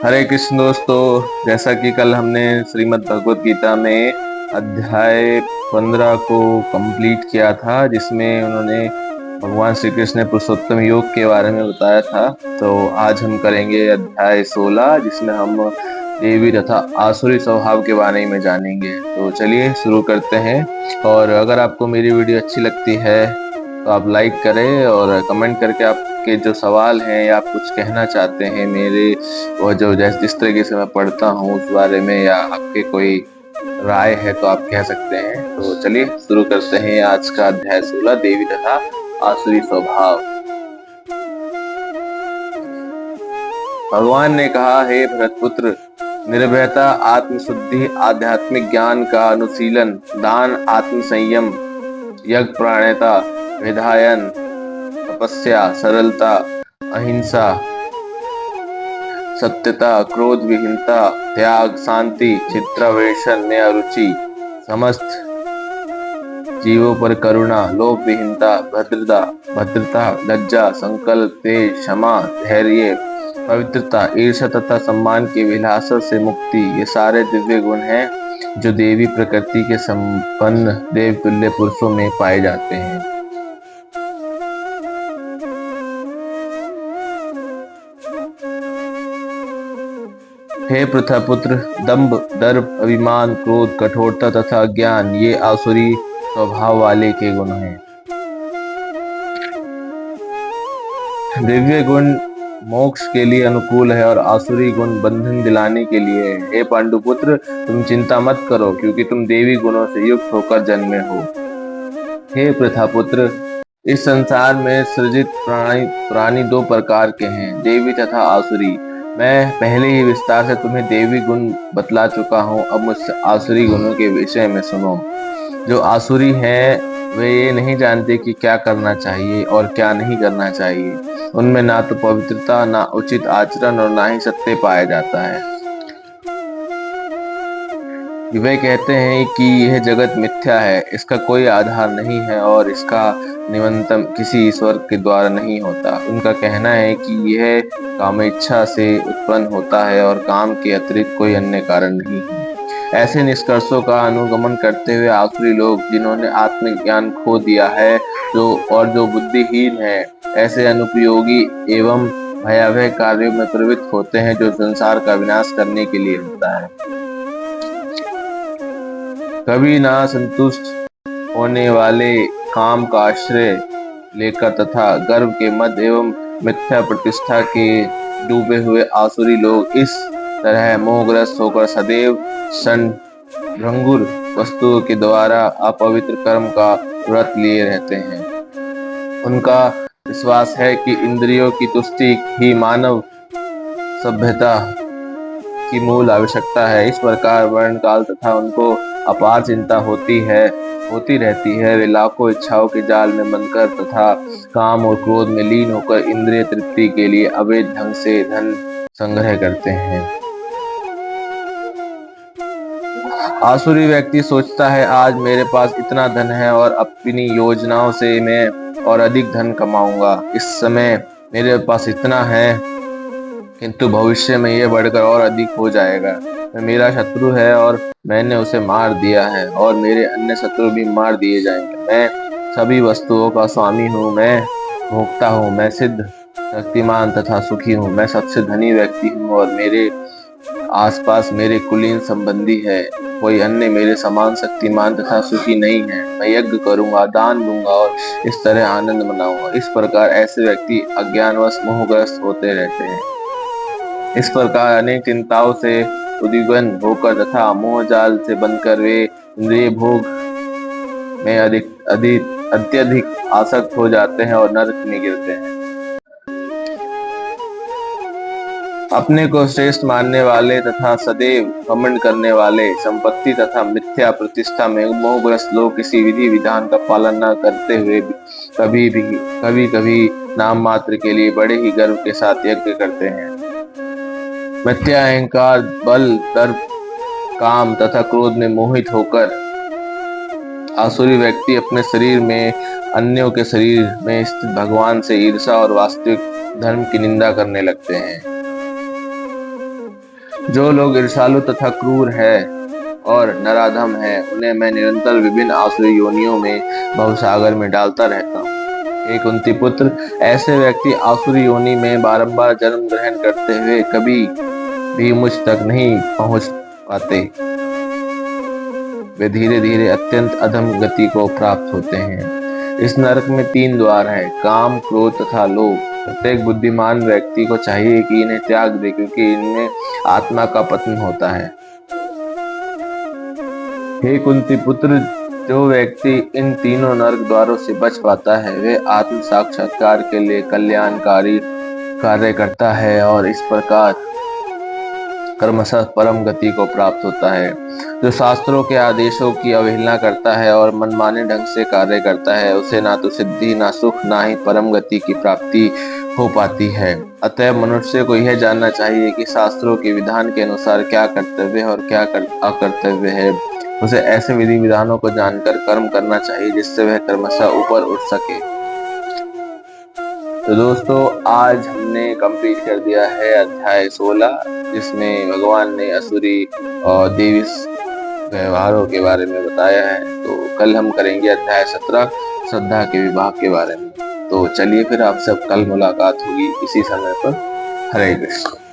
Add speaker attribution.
Speaker 1: हरे कृष्ण दोस्तों। जैसा कि कल हमने श्रीमद् भगवत गीता में अध्याय 15 को कंप्लीट किया था, जिसमें उन्होंने भगवान श्री कृष्ण ने पुरुषोत्तम योग के बारे में बताया था। तो आज हम करेंगे अध्याय 16, जिसमें हम देवी तथा आसुरी स्वभाव के बारे में जानेंगे। तो चलिए शुरू करते हैं। और अगर आपको मेरी वीडियो अच्छी लगती है तो आप लाइक करें और कमेंट करके आपके जो सवाल हैं या आप कुछ कहना चाहते हैं मेरे वो जो जिस तरीके से मैं पढ़ता हूँ उस बारे में, या आपके कोई राय है तो आप कह सकते हैं। तो चलिए शुरू करते हैं आज का अध्याय 16, देवी तथा आसुरी स्वभाव। भगवान ने कहा, हे भरतपुत्र, निर्भयता, आत्मशुद्धि, आध्यात्मिक ज्ञान का अनुशीलन, दान, आत्म संयम, यज्ञ प्राणता, विधायन, तपस्या, सरलता, अहिंसा, सत्यता, क्रोध विहीनता, त्याग, शांति, चित्रावेशन में अरुचि, समस्त जीवों पर करुणा, लोभ विहीनता, भद्रता, लज्जा, संकल्प, तेज, क्षमा, धैर्य, पवित्रता, ईर्ष्या तथा सम्मान के विलास से मुक्ति, ये सारे दिव्य गुण हैं जो देवी प्रकृति के संपन्न देवतुल्य पुरुषों में पाए जाते हैं। हे पृथ्वीपुत्र, दंभ, दर्प, अभिमान, क्रोध, कठोरता तथा अज्ञान, ये आसुरी स्वभाव वाले के गुण हैं। दिव्य गुण मोक्ष के लिए अनुकूल है और आसुरी गुण बंधन दिलाने के लिए है। हे पांडुपुत्र, तुम चिंता मत करो, क्योंकि तुम देवी गुणों से युक्त होकर जन्मे हो। हे पृथ्वीपुत्र, इस संसार में सृजित प्राणी दो प्रकार के हैं, देवी तथा आसुरी। मैं पहले ही विस्तार से तुम्हें देवी गुण बतला चुका हूँ। अब मुझसे आसुरी गुणों के विषय में सुनो। जो आसुरी हैं वे ये नहीं जानते कि क्या करना चाहिए और क्या नहीं करना चाहिए। उनमें ना तो पवित्रता, ना उचित आचरण और ना ही सत्य पाया जाता है। वे कहते हैं कि यह जगत मिथ्या है, इसका कोई आधार नहीं है और इसका निमंत्रण किसी ईश्वर के द्वारा नहीं होता। उनका कहना है कि यह कामेच्छा से उत्पन्न होता है और काम के अतिरिक्त कोई अन्य कारण नहीं है। ऐसे निष्कर्षों का अनुगमन करते हुए आसुरी लोग, जिन्होंने आत्मज्ञान खो दिया है जो बुद्धिहीन है, ऐसे अनुपयोगी एवं भयावह कार्यों में प्रवृत्त होते हैं जो संसार का विनाश करने के लिए होता है। कभी ना संतुष्ट होने वाले, काम का आश्रय लेकर तथा गर्व के मद एवं मिथ्या प्रतिष्ठा के डूबे हुए आसुरी लोग इस तरह मोहग्रस्त होकर सदैव भंगुर वस्तुओं के द्वारा अपवित्र कर्म का व्रत लिए रहते हैं। उनका विश्वास है कि इंद्रियों की तुष्टि ही मानव सभ्यता की मूल आवश्यकता है। इस प्रकार वर्ण काल तथा उनको अपार चिंता होती रहती है। वे लाखों इच्छाओं के जाल में बंधकर तथा काम और क्रोध में लीन होकर इंद्रिय तृप्ति के लिए अवैध ढंग से धन संग्रह करते हैं। आसुरी व्यक्ति सोचता है, आज मेरे पास इतना धन है और अपनी योजनाओं से मैं और अधिक धन कमाऊंगा। इस समय मेरे पास इतना है, किंतु भविष्य में यह बढ़कर और अधिक हो जाएगा। मेरा शत्रु है और मैंने उसे मार दिया है, और मेरे अन्य शत्रु भी मार दिए जाएंगे। मैं सभी वस्तुओं का स्वामी हूँ, मैं भोक्ता हूँ, मैं सिद्ध, शक्तिमान तथा सुखी हूँ। मैं सबसे धनी व्यक्ति हूँ और मेरे आसपास मेरे कुलीन संबंधी है। कोई अन्य मेरे समान शक्तिमान तथा सुखी नहीं है। मैं यज्ञ करूंगा, दान दूंगा और इस तरह आनंद मनाऊंगा। इस प्रकार ऐसे व्यक्ति अज्ञानवश मोहग्रस्त होते रहते हैं। इस प्रकार अनेक चिंताओं से उद्विग्न होकर तथा मोह जाल से बनकर वे इंद्रिय भोग में अत्यधिक आसक्त हो जाते हैं और नरक में गिरते हैं। अपने को श्रेष्ठ मानने वाले तथा सदैव घमंड करने वाले, संपत्ति तथा मिथ्या प्रतिष्ठा में मोहग्रस्त लोग किसी विधि विधान का पालन न करते हुए कभी कभी नाम मात्र के लिए बड़े ही गर्व के साथ यज्ञ करते हैं। मिथ्या अहंकार, बल, दर्प, काम तथा क्रोध में मोहित होकर आसुरी व्यक्ति अपने शरीर में अन्यों के शरीर में स्थित भगवान से ईर्ष्या और वास्तविक धर्म की निंदा करने लगते हैं। जो लोग ईर्ष्यालु तथा क्रूर है और नराधम है, उन्हें मैं निरंतर विभिन्न आसुरी योनियों में भवसागर में डालता रहता हूँ। हे कुंती पुत्र, ऐसे व्यक्ति आसुरी योनि में बारंबार जन्म ग्रहण करते हुए कभी भी मुझ तक नहीं पहुंच पाते। वे धीरे धीरे अत्यंत अधम गति को प्राप्त होते हैं। इस नरक में 3 द्वार हैं, काम, क्रोध तथा लोभ। प्रत्येक बुद्धिमान व्यक्ति को चाहिए कि इन्हें त्याग दे, क्योंकि इनमें आत्मा का पतन होता है। हे कुंती पुत्र, जो व्यक्ति इन तीनों नरक द्वारों से बच पाता है, वे आत्म साक्षात्कार के लिए कल्याणकारी कार्य करता है और इस प्रकार कर्मशः परम गति को प्राप्त होता है। जो शास्त्रों के आदेशों की अवहेलना करता है और मनमाने ढंग से कार्य करता है, उसे ना तो सिद्धि, ना सुख, ना ही परम गति की प्राप्ति हो पाती है। अतः मनुष्य को यह जानना चाहिए कि शास्त्रों के विधान के अनुसार क्या कर्तव्य है और क्या अकर्तव्य है। उसे ऐसे विधि विधानों को जानकर कर्म करना चाहिए जिससे वह कर्मशः ऊपर उठ सके। तो दोस्तों, आज हमने कंप्लीट कर दिया है अध्याय 16, जिसमें भगवान ने असुरी और देवी व्यवहारों के बारे में बताया है। तो कल हम करेंगे अध्याय 17, श्रद्धा के विभाग के बारे में। तो चलिए फिर आपसे अब कल मुलाकात होगी इसी समय पर। हरे कृष्ण।